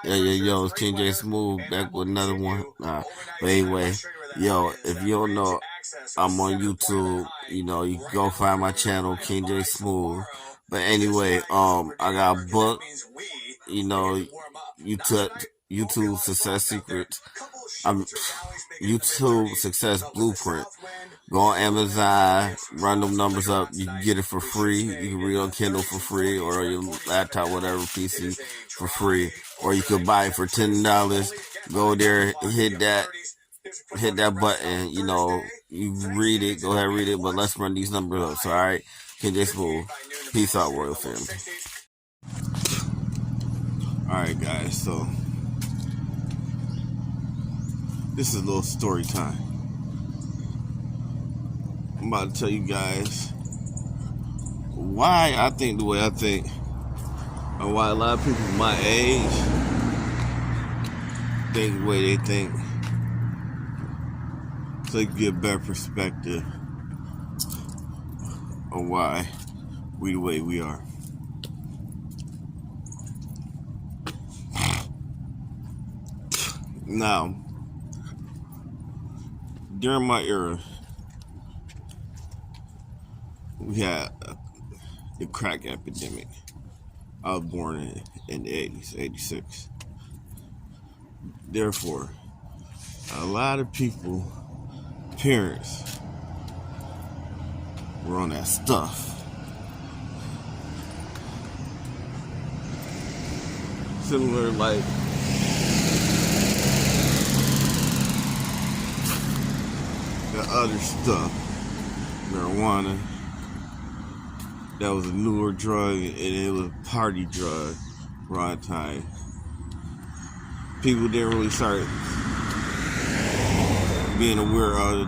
Yo, it's King J Smooth back with another one. But anyway, yo, if you don't know, I'm on YouTube. You know, you can go find my channel, King J Smooth. But anyway, I got a book. You know, YouTube Success Secrets. I'm YouTube Success Blueprint. Go on Amazon, run them numbers up. You can get it for free. You can read on Kindle for free, or your laptop, whatever, PC for free. Or you could buy it for $10. Go there, hit that button. You know, you read it. Go ahead, read it. But let's run these numbers up. So, all right, KJ Smooth. Peace out, Royal Family. All right, guys. So this is a little story time. I'm about to tell you guys why I think the way I think, and why a lot of people my age think the way they think, so you get a better perspective on why we the way we are. Now, during my era, we had the crack epidemic. I was born in the 80s, 86. Therefore, a lot of people, parents, were on that stuff. Similar like the other stuff, marijuana. That was a newer drug, and it was a party drug around time. People didn't really start being aware of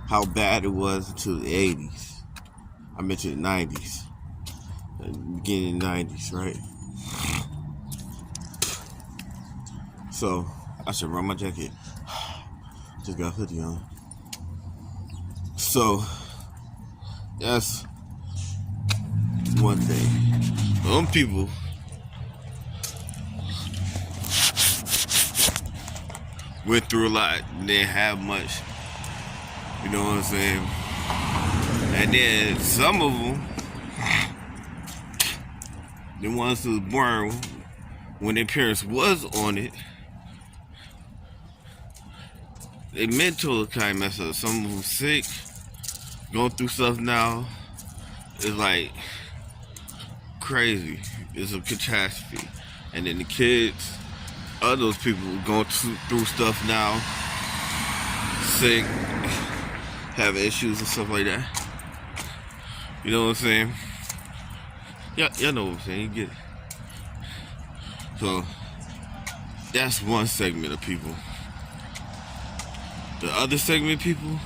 how bad it was until the 80s. I mentioned the 90s. Beginning of the 90s, right? So, I should run my jacket. Just got a hoodie on. So, that's one thing. Some people went through a lot and didn't have much. You know what I'm saying? And then some of them, the ones who was born when their parents was on it, they mental kind of messed up. Some of them sick, going through stuff now. It's like crazy. It's a catastrophe. And then the kids, other those people going through stuff now, sick, having issues and stuff like that. You know what I'm saying? Y'all know what I'm saying. You get it. So that's one segment of people. The other segment of people,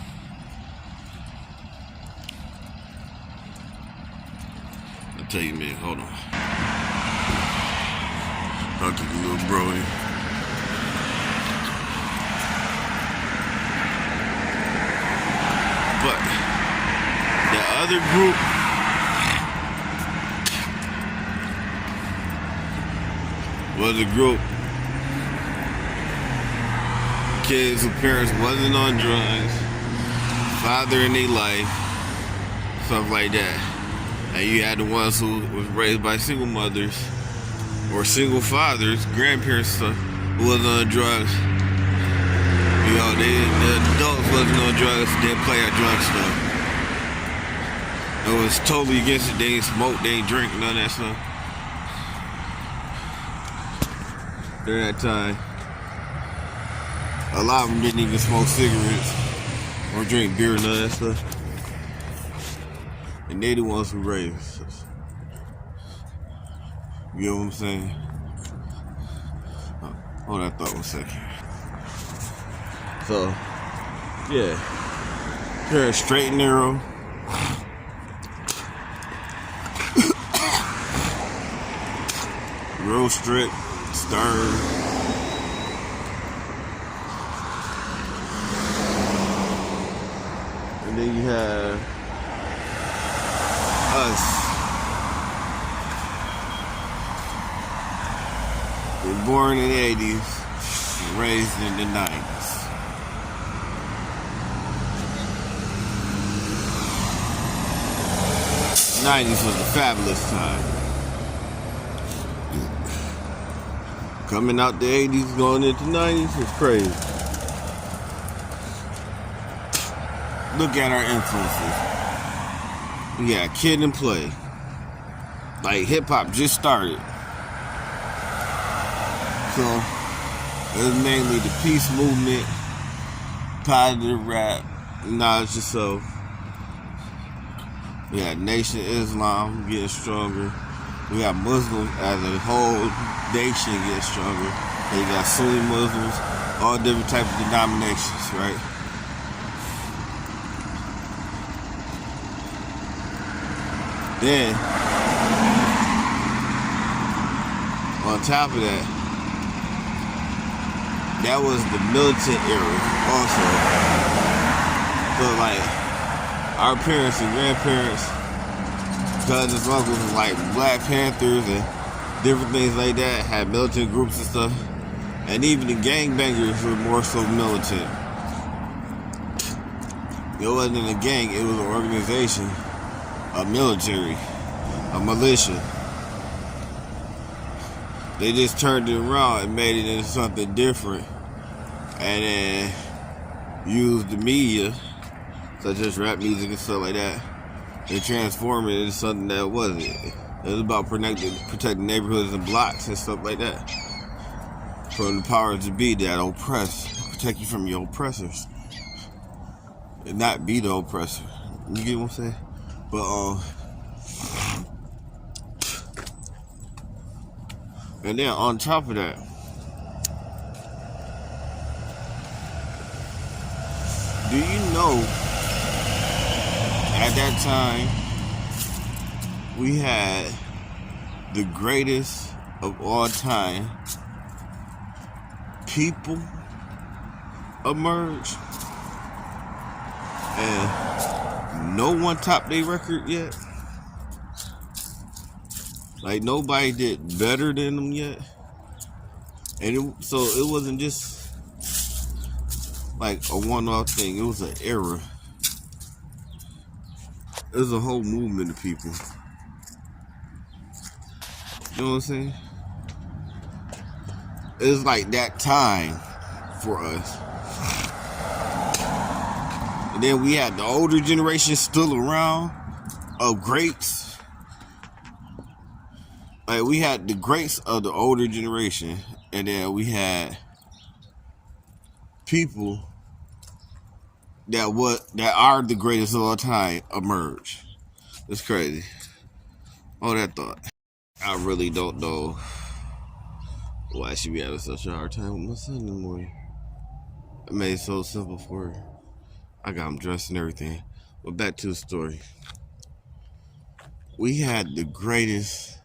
I'll tell you, man, hold on. I'll get a little brody. But the other group was a group kids whose parents wasn't on drugs, father in their life, stuff like that. And you had the ones who was raised by single mothers or single fathers, grandparents, stuff, who wasn't on drugs. You know, the adults wasn't on drugs, didn't play at drug stuff. It was totally against it. They ain't smoke, they ain't drink, none of that stuff. During that time, a lot of them didn't even smoke cigarettes or drink beer, none of that stuff. And they the ones who raised us. You know what I'm saying? Hold that thought 1 second. So, yeah. Hair straight and narrow. Real strict, stern. And then you have us. born in the 80s, raised in the 90s. '90s was a fabulous time. Coming out the 80s, going into the 90s was crazy. Look at our influences. We got Kid and Play. Like, hip-hop just started. So, it was mainly the peace movement, positive rap, knowledge yourself. We got Nation Islam getting stronger. We got Muslims as a whole nation getting stronger. And you got Sunni Muslims, all different types of denominations, right? Then, on top of that, that was the militant era also. So like, our parents and grandparents, cousins, uncles, was like Black Panthers and different things like that, had militant groups and stuff. And even the gangbangers were more so militant. It wasn't a gang, it was an organization, a military, a militia. They just turned it around and made it into something different. And then used the media, such as rap music and stuff like that, and transform it into something that wasn't. It was about protecting neighborhoods and blocks and stuff like that. From the powers to be that oppress, protect you from your oppressors. And not be the oppressor. You get what I'm saying? But, and then on top of that, do you know at that time we had the greatest of all time people emerge, and no one topped their record yet? Like, nobody did better than them yet. And so it wasn't just like a one-off thing. It was an era. It was a whole movement of people. You know what I'm saying? It was like that time for us. And then we had the older generation still around of greats. Like, we had the greats of the older generation, and then we had people that are the greatest of all time emerge. It's crazy. All that thought. I really don't know why she be having such a hard time with my son in the morning. I made it so simple for her. I got him dressed and everything. But back to the story. We had the greatest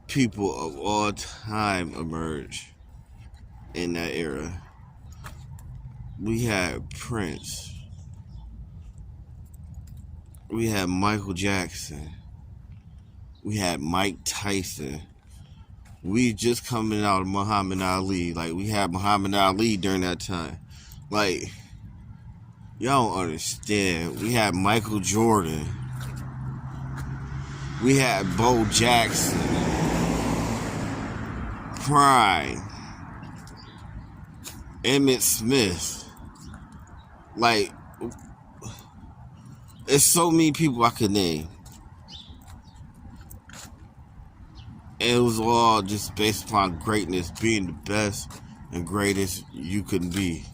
people of all time emerge in that era. We had Prince. We had Michael Jackson. We had Mike Tyson. We just coming out of Muhammad Ali. Like, we had Muhammad Ali during that time. Like, y'all don't understand. We had Michael Jordan. We had Bo Jackson. Prime. Emmett Smith. Like, there's so many people I could name. And it was all just based upon greatness, being the best and greatest you can be.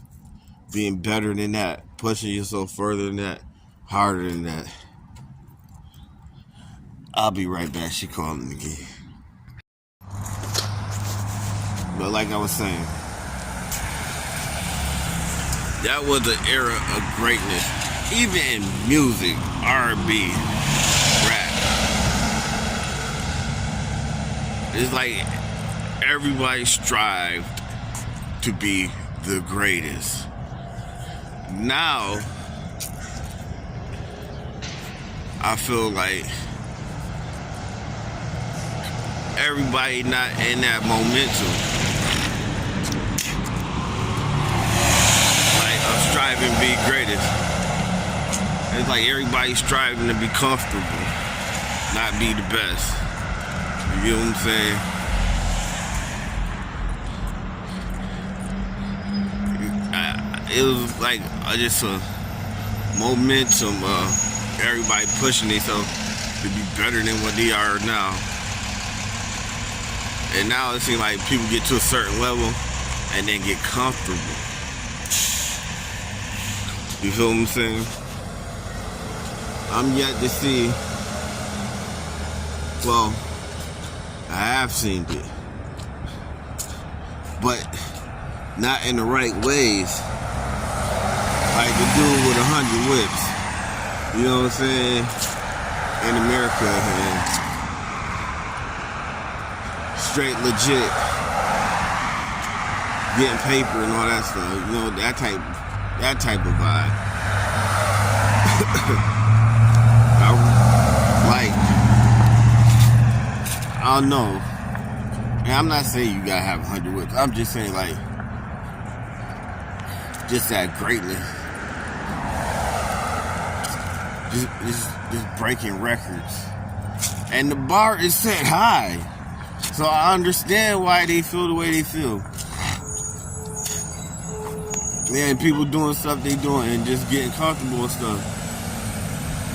Being better than that, pushing yourself further than that, harder than that. I'll be right back. She calling again. But like I was saying, that was an era of greatness. Even in music, R&B, rap. It's like everybody strived to be the greatest. Now, I feel like everybody not in that momentum. Like, of striving to be greatest. It's like everybody's striving to be comfortable, not be the best. You get what I'm saying? It was like just a momentum of everybody pushing themselves to be better than what they are now. And now it seems like people get to a certain level and then get comfortable. You feel what I'm saying? I'm yet to see, well, I have seen it, but not in the right ways. Like the dude with 100 whips, you know what I'm saying, in America, and straight legit, getting paper and all that stuff, you know, that type of vibe. I don't know, and I'm not saying you gotta have 100 whips, I'm just saying like, just that greatness. Just breaking records. And the bar is set high. So I understand why they feel the way they feel. Man, people doing stuff they doing and just getting comfortable and stuff.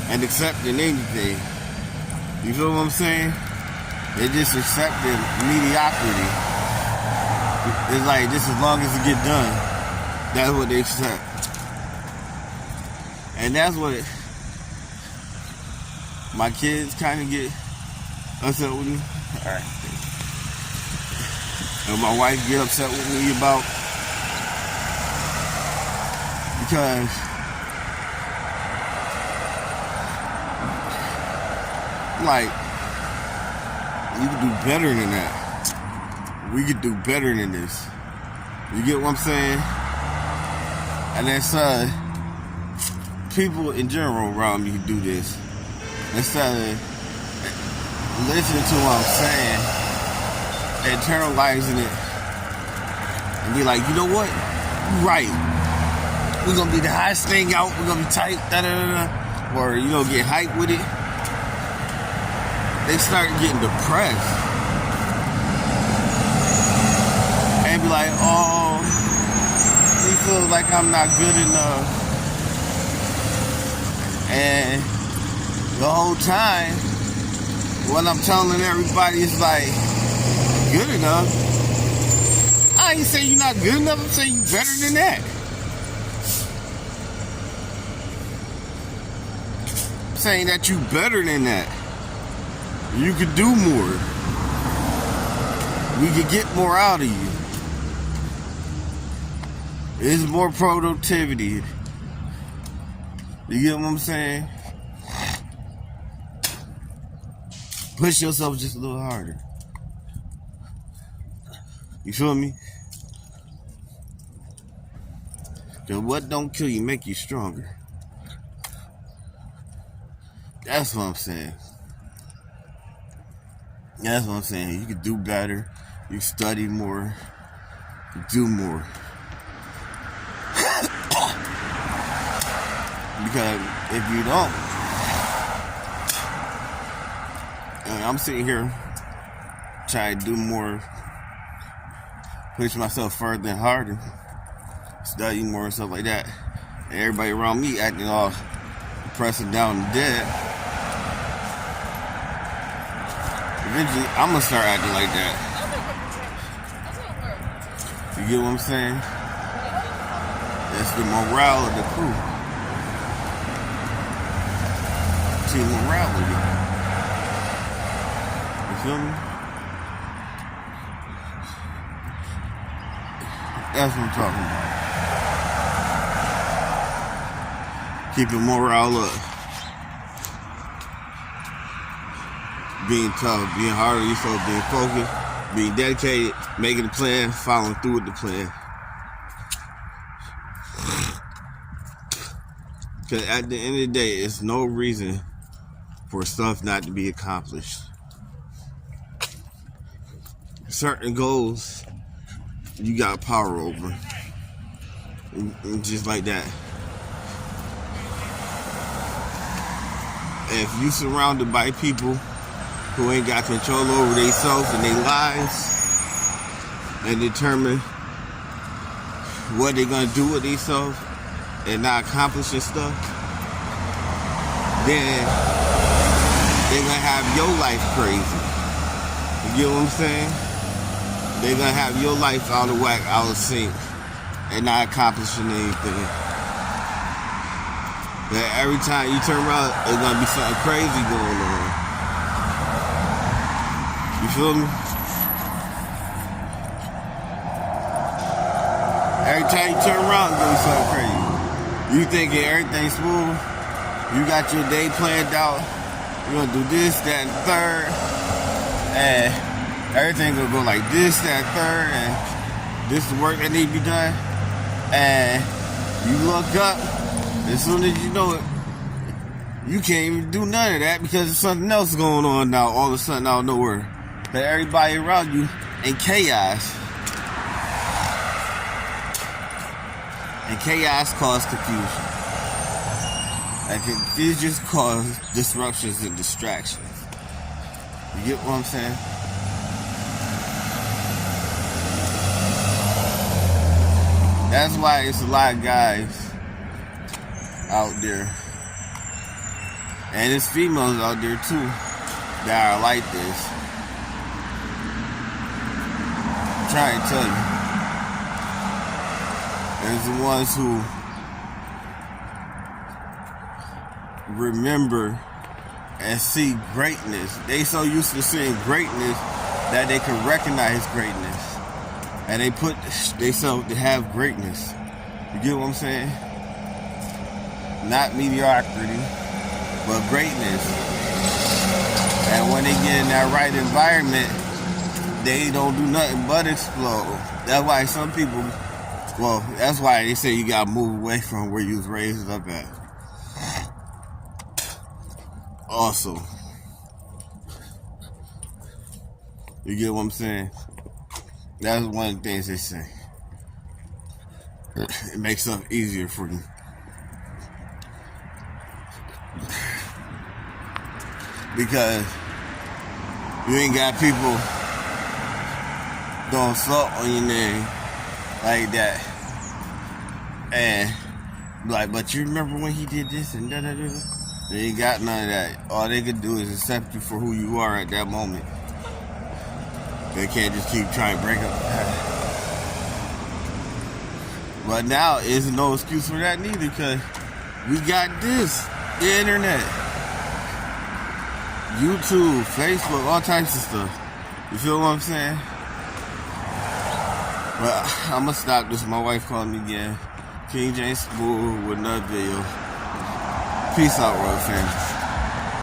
And accepting anything. You feel what I'm saying? They just accepting mediocrity. It's like, just as long as it get done, that's what they accept. And that's what my kids kind of get upset with me. Alright. And my wife get upset with me about, because like, you can do better than that. We could do better than this. You get what I'm saying? And then people in general around me who do this, instead of listening to what I'm saying, internalizing it, and be like, you know what? You're right. We're gonna be the hottest thing out. We're gonna be tight, da-da-da-da. Or, you know, get hyped with it. They start getting depressed. And be like, oh, he feels like I'm not good enough. And the whole time, what I'm telling everybody is like, good enough. I ain't saying you're not good enough, I'm saying you're better than that. I'm saying that you're better than that. You could do more. We could get more out of you. It's more productivity. You get what I'm saying? Push yourself just a little harder. You feel me? Because what don't kill you make you stronger. That's what I'm saying. That's what I'm saying. You can do better. You study more. You do more. Because if you don't, and I'm sitting here trying to do more, push myself further and harder, study more and stuff like that, and everybody around me acting all pressing down and dead. Eventually, I'm gonna start acting like that. You get what I'm saying? That's the morale of the crew. Team morality. You feel me? That's what I'm talking about. Keeping morale up. Being tough, being hard on yourself, being focused, being dedicated, making a plan, following through with the plan. Because at the end of the day, it's no reason for stuff not to be accomplished. certain goals you got power over. And just like that. If you surrounded by people who ain't got control over themselves and their lives and determine what they're gonna do with themselves and not accomplishing stuff, then they're gonna have your life crazy. You get what I'm saying? They're gonna have your life out of whack, out of sync, and not accomplishing anything. But every time you turn around, there's gonna be something crazy going on. You feel me? Every time you turn around, it's gonna be something crazy. You thinking everything's smooth, you got your day planned out, you're gonna do this, that, and third, and everything gonna go like this, that, third, and this is the work that need to be done. And you look up, as soon as you know it, you can't even do none of that because there's something else going on now, all of a sudden out of nowhere. That everybody around you in chaos. And chaos causes confusion. And confusion causes disruptions and distractions. You get what I'm saying? That's why it's a lot of guys out there, and there's females out there too that are like this. I'm trying to tell you, there's the ones who remember and see greatness. They so used to seeing greatness that they can recognize greatness. And they put themselves to have greatness. You get what I'm saying? Not mediocrity, but greatness. And when they get in that right environment, they don't do nothing but explode. That's why some people, well, that's why they say you gotta move away from where you was raised up at. Also, you get what I'm saying? That's one of the things they say. It makes stuff easier for you. Because you ain't got people throwing salt on your name like that. And like, but you remember when he did this and da-da-da? They ain't got none of that. All they can do is accept you for who you are at that moment. They can't just keep trying to break up the past. But now, there's no excuse for that neither, because we got this, the internet, YouTube, Facebook, all types of stuff. You feel what I'm saying? But I'm going to stop this. My wife called me again. King James Smooth with another video. Peace out, world family.